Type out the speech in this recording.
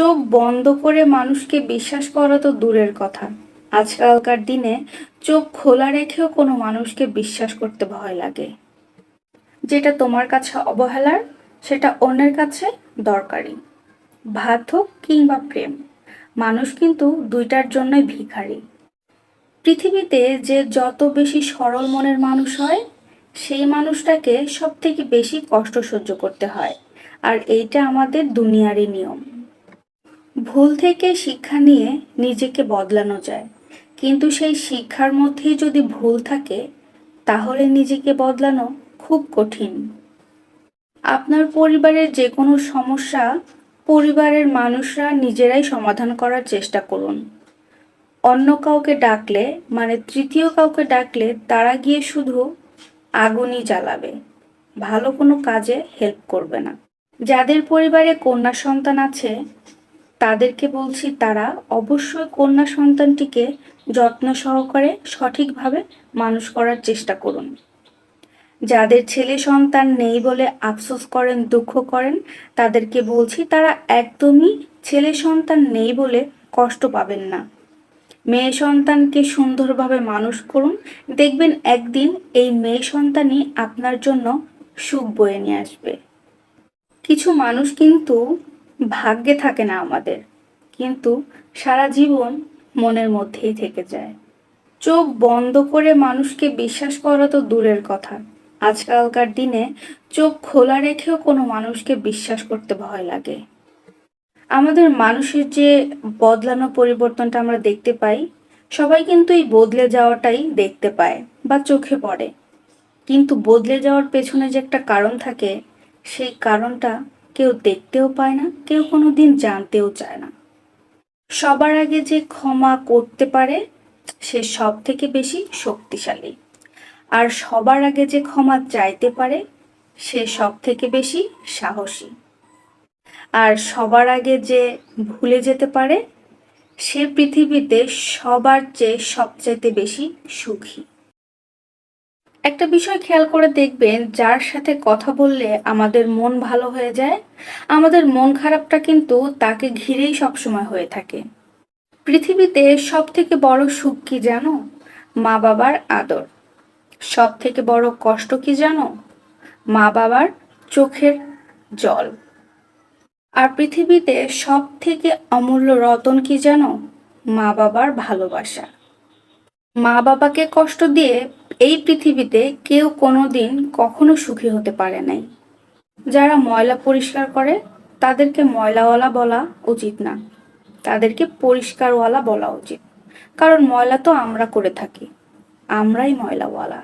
চোখ বন্ধ করে মানুষকে বিশ্বাস করা তো দূরের কথা, আজকালকার দিনে চোখ খোলা রেখেও কোনো মানুষকে বিশ্বাস করতে ভয় লাগে। যেটা তোমার কাছে অবহেলার, সেটা অন্যের কাছে দরকারি। ভাত হোক কিংবা প্রেম, মানুষ কিন্তু দুইটার জন্যই ভিখারি। পৃথিবীতে যে যত বেশি সরল মনের মানুষ হয়, সেই মানুষটাকে সব থেকে বেশি কষ্ট সহ্য করতে হয়। আর এইটা আমাদের দুনিয়ারই নিয়ম। ভুল থেকে শিক্ষা নিয়ে নিজেকে বদলানো যায়, কিন্তু সেই শিক্ষার মধ্যেই যদি ভুল থাকে, তাহলে নিজেকে বদলানো খুব কঠিন। আপনার পরিবারের যে কোনো সমস্যা পরিবারের মানুষরা নিজেরাই সমাধান করার চেষ্টা করুন। অন্য কাউকে ডাকলে, মানে তৃতীয় কাউকে ডাকলে, তারা গিয়ে শুধু আগুনই জ্বালাবে, ভালো কোনো কাজে হেল্প করবে না। যাদের পরিবারে কন্যা সন্তান আছে, তাদেরকে বলছি তারা অবশ্যই কন্যা সন্তানটিকে যত্ন সহকারে সঠিকভাবে মানুষ করার চেষ্টা করুন। যাদের ছেলে সন্তান নেই বলে আফসোস করেন, দুঃখ করেন, তাদেরকে বলছি তারা একদমই ছেলে সন্তান নেই বলে কষ্ট পাবেন না। মেয়ে সন্তানকে সুন্দরভাবে মানুষ করুন, দেখবেন একদিন এই মেয়ে সন্তানই আপনার জন্য সুখ বয়ে নিয়ে আসবে। কিছু মানুষ কিন্তু ভাগ্যে থাকে না আমাদের, কিন্তু সারা জীবন মনের মধ্যেই থেকে যায়। চোখ বন্ধ করে মানুষকে বিশ্বাস করা তো দূরের কথা, আজকালকার দিনে চোখ খোলা রেখেও কোনো মানুষকে বিশ্বাস করতে ভয় লাগে। আমাদের মানুষের যে বদলানো পরিবর্তনটা আমরা দেখতে পাই, সবাই কিন্তু এই বদলে যাওয়াটাই দেখতে পায় বা চোখে পড়ে, কিন্তু বদলে যাওয়ার পেছনে যে একটা কারণ থাকে, সেই কারণটা কেউ দেখতেও পায় না, কেউ কোনো দিন জানতেও চায় না। সবার আগে যে ক্ষমা করতে পারে, সে সব থেকে বেশি শক্তিশালী। আর সবার আগে যে ক্ষমা চাইতে পারে, সে সব থেকে বেশি সাহসী। আর সবার আগে যে ভুলে যেতে পারে, সে পৃথিবীতে সবার চেয়ে সবচাইতে বেশি সুখী। একটা বিষয় খেয়াল করে দেখবেন, যার সাথে কথা বললে আমাদের মন ভালো হয়ে যায়, আমাদের মন খারাপটা কিন্তু তাকে ঘিরেই সবসময় হয়ে থাকে। পৃথিবীতে সব থেকে বড় সুখ কি জানো? মা বাবার আদর। সব থেকে বড় কষ্ট কি জানো? মা বাবার চোখের জল। আর পৃথিবীতে সব থেকে অমূল্য রতন কি জানো? মা বাবার ভালোবাসা। মা বাবাকে কষ্ট দিয়ে এই পৃথিবীতে কেউ কোনোদিন কখনো সুখী হতে পারে নাই। যারা ময়লা পরিষ্কার করে, তাদেরকে ময়লাওয়ালা বলা উচিত না, তাদেরকে পরিষ্কারওয়ালা বলা উচিত। কারণ ময়লা তো আমরা করে থাকি, আমরাই ময়লাওয়ালা।